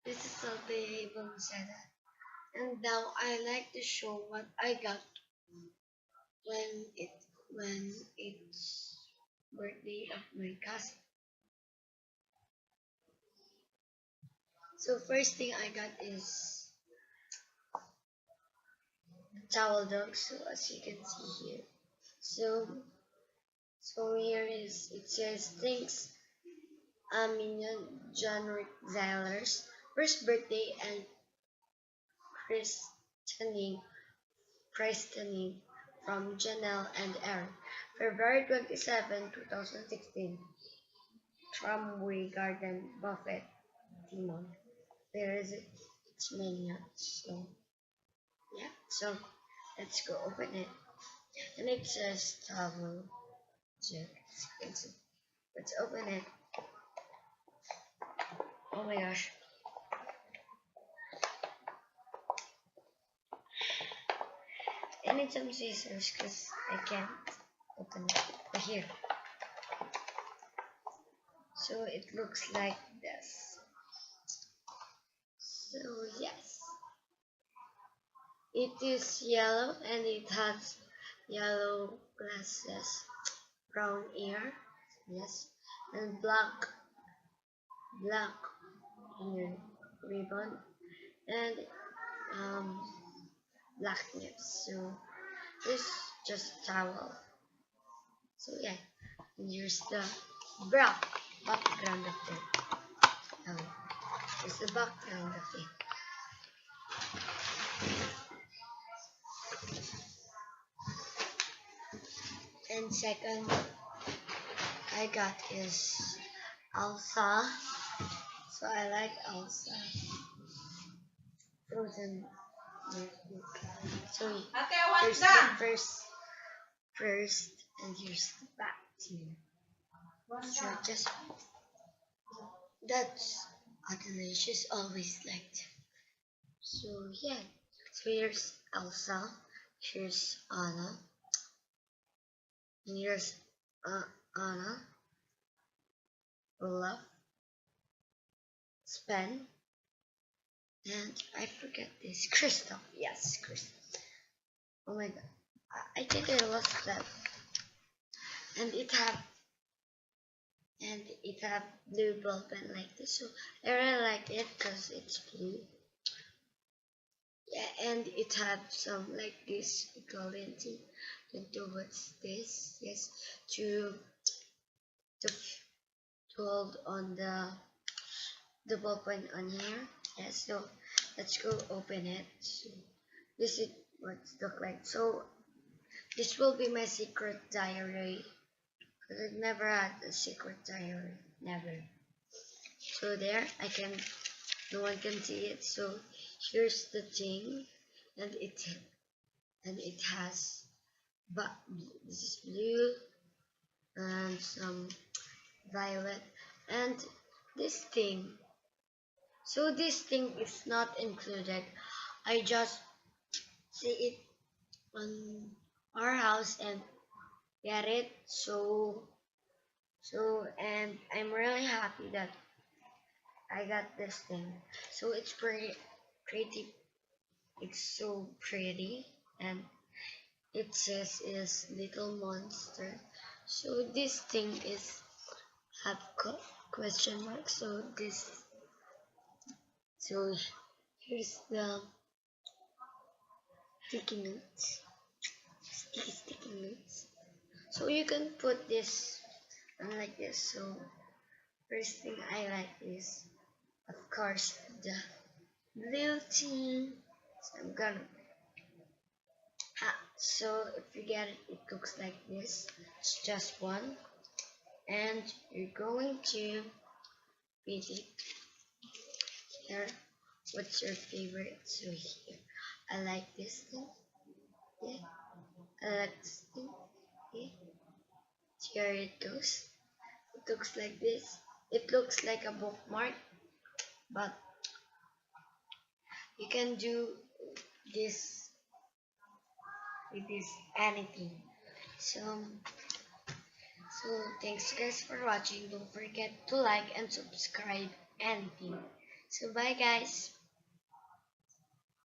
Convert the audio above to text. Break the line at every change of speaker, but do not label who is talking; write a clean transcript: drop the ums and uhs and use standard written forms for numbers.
This is Salve Bonseda. And now I like to show what I got when it's birthday of my cousin. So first thing I got is towel dog. So as you can see here. So here is it says thanks Minion John Rick Zyler's first birthday and christening christening from Janelle and Eric. February 27, 2016. Tramway Garden Buffet Timon. There is its menu. So yeah, so let's go open it. And it says travel check. Let's open it. Oh my gosh. I need some scissors because I can't open it. But here. So it looks like this. So yes. It is yellow and it has yellow glasses, brown ear, yes, and black ear ribbon and um, black nips. So this just towel. So yeah, and here's the brown background of it. Um, here's the background of it. And second I got is Elsa. So I like Elsa. Frozen notebook. So here's the first, and here's the back too. So just that's what Alicia's always liked. So yeah. So here's Elsa. Here's Anna. And here's Anna. Olaf. Sven. And I forget this. Crystal. Yes, Crystal. Oh my god. I think I lost that. And it have blue ball pen like this. So I really like it because it's blue. Yeah, and it had some like this. We call it towards this. Yes, to to to hold on the ball point on here. Yes, so let's go open it. So this is what it look like. So this will be my secret diary. Cause I never had a secret diary. Never. So there, no one can see it. So here's the thing, and it has, but this is blue and some violet, and this thing. So this thing is not included. I just see it on our house and get it. And I'm really happy that I got this thing. So it's pretty. It's so pretty, and it says is little monster. So this thing is have question mark. So here's the sticky notes. Sticky notes. So you can put this like this. So first thing I like is of course the blue thing. So I'm gonna so if you get it, it looks like this. It's just one, and you're going to read it here. What's your favorite? So here, I like this thing. Yeah, I like this thing. Yeah, here it goes. It looks like this. It looks like a bookmark, but you can do this with this anything. So thanks guys for watching. Don't forget to like and subscribe anything. So bye guys.